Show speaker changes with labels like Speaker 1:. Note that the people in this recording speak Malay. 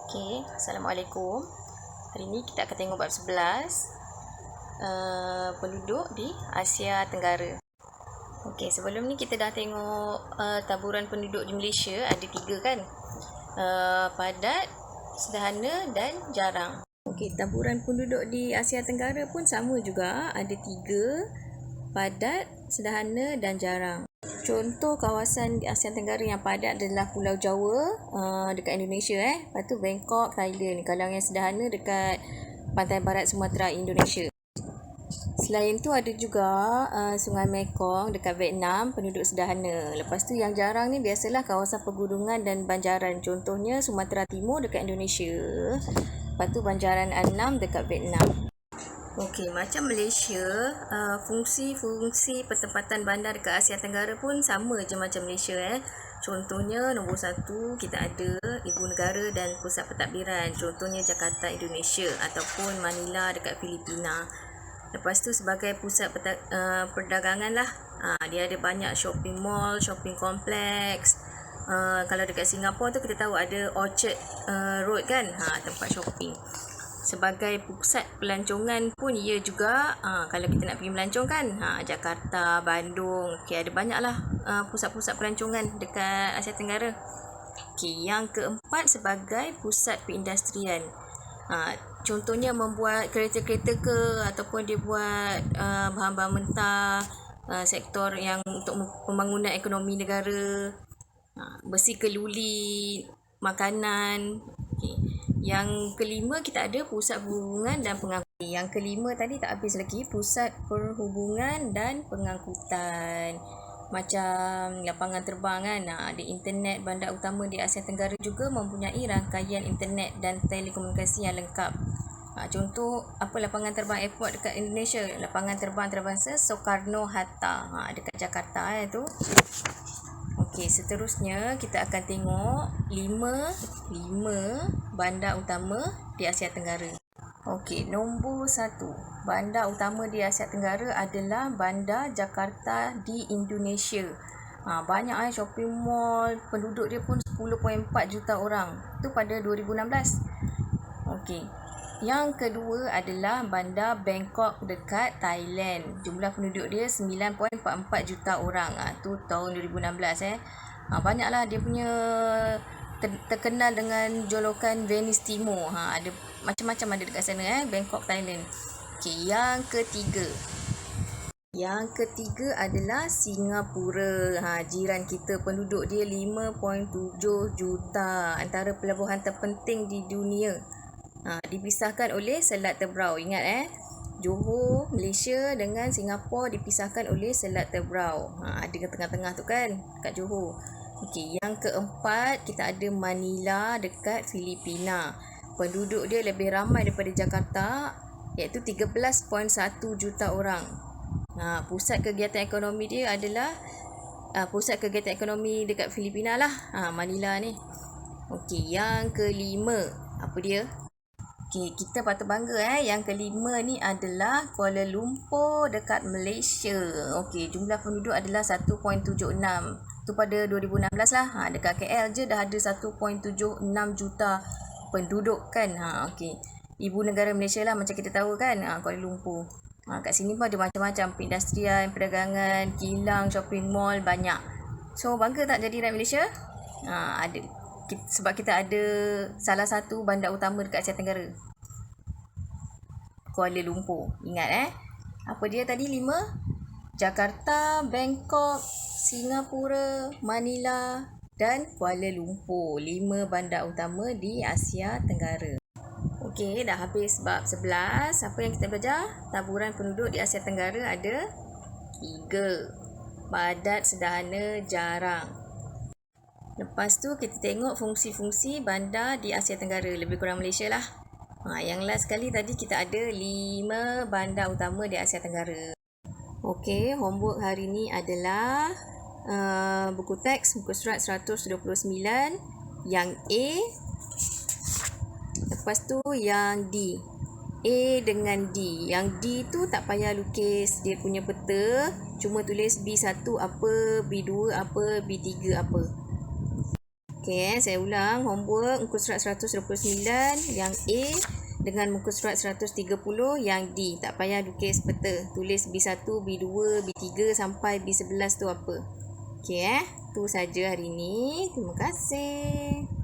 Speaker 1: Okey, Assalamualaikum. Hari ini kita akan tengok bab 11, penduduk di Asia Tenggara. Okey, sebelum ni kita dah tengok taburan penduduk di Malaysia, ada 3 kan? Padat, sederhana dan jarang. Okey, taburan penduduk di Asia Tenggara pun sama juga, ada 3, padat, sederhana dan jarang. Contoh kawasan di Asia Tenggara yang padat adalah Pulau Jawa dekat Indonesia. Lepas tu Bangkok, Thailand. Kalau yang sederhana dekat pantai barat Sumatera, Indonesia. Selain tu ada juga Sungai Mekong dekat Vietnam, penduduk sederhana. Lepas tu yang jarang ni biasalah kawasan pegunungan dan banjaran. Contohnya Sumatera Timur dekat Indonesia. Lepas tu Banjaran Annam dekat Vietnam. Okey, macam Malaysia, fungsi-fungsi pertempatan bandar dekat Asia Tenggara pun sama je macam Malaysia. Contohnya nombor 1 kita ada ibu negara dan pusat pentadbiran. Contohnya Jakarta, Indonesia ataupun Manila dekat Filipina. Lepas tu sebagai pusat perdagangan lah, dia ada banyak shopping mall, shopping kompleks. Kalau dekat Singapura tu kita tahu ada Orchard Road kan, tempat shopping. Sebagai pusat pelancongan pun ia juga, kalau kita nak pergi melancong kan, Jakarta, Bandung, ada banyaklah pusat-pusat pelancongan dekat Asia Tenggara. Yang keempat sebagai pusat perindustrian. Contohnya membuat kereta-kereta ke, ataupun dia buat bahan-bahan mentah, sektor yang untuk pembangunan ekonomi negara, besi keluli, makanan. Yang kelima kita ada pusat perhubungan dan pengangkutan. Yang kelima tadi tak habis lagi, pusat perhubungan dan pengangkutan. Macam lapangan terbang kan, ada internet. Bandar utama di Asia Tenggara juga mempunyai rangkaian internet dan telekomunikasi yang lengkap. Contoh apa lapangan terbang airport dekat Indonesia, lapangan terbang antarabangsa Soekarno-Hatta, dekat Jakarta tu. Okey, seterusnya kita akan tengok 5 bandar utama di Asia Tenggara. Okey, nombor 1, bandar utama di Asia Tenggara adalah Bandar Jakarta di Indonesia. Banyak shopping mall, penduduk dia pun 10.4 juta orang. Itu pada 2016. Okey. Yang kedua adalah Bandar Bangkok dekat Thailand. Jumlah penduduk dia 9.44 juta orang. Tu tahun 2016 Banyaklah dia punya terkenal dengan jolokan Venice Timur. Ada macam-macam ada dekat sana Bangkok, Thailand. Okey, yang ketiga. Yang ketiga adalah Singapura. Jiran kita, penduduk dia 5.7 juta. Antara pelabuhan terpenting di dunia. Dipisahkan oleh Selat Tebrau. Ingat Johor, Malaysia dengan Singapura dipisahkan oleh Selat Tebrau. Ada ke tengah-tengah tu kan, kat Johor. Okey, yang keempat kita ada Manila dekat Filipina. Penduduk dia lebih ramai daripada Jakarta, iaitu 13.1 juta orang. Pusat kegiatan ekonomi dia adalah pusat kegiatan ekonomi dekat Filipina lah, Manila ni. Okey, yang kelima, apa dia? Okey, kita patut bangga Yang kelima ni adalah Kuala Lumpur dekat Malaysia. Okey, jumlah penduduk adalah 1.76. Tu pada 2016 lah. Dekat KL je dah ada 1.76 juta penduduk kan. Okey. Ibu negara Malaysia lah macam kita tahu kan, Kuala Lumpur. Kat sini pun ada macam-macam perindustrian, perdagangan, kilang, shopping mall, banyak. So, bangga tak jadi rakyat Malaysia? Ada. Sebab kita ada salah satu bandar utama dekat Asia Tenggara, Kuala Lumpur. Ingat apa dia tadi 5? Jakarta, Bangkok, Singapura, Manila dan Kuala Lumpur. 5 bandar utama di Asia Tenggara. Okey, dah habis bab 11. Apa yang kita belajar? Taburan penduduk di Asia Tenggara ada 3. Padat, sederhana, jarang. Lepas tu kita tengok fungsi-fungsi bandar di Asia Tenggara, lebih kurang Malaysia lah. Yang last sekali tadi kita ada 5 bandar utama di Asia Tenggara. Okey, homework hari ni adalah buku teks, muka surat 129, yang A. Lepas tu yang D. A dengan D. Yang D tu tak payah lukis dia punya peta, cuma tulis B1 apa, B2 apa, B3 apa. Okey, saya ulang. Homework muka surat 129 yang A dengan muka surat 130 yang D. Tak payah lukis peta. Tulis B1, B2, B3 sampai B11 tu apa. Okey Tu saja hari ni. Terima kasih.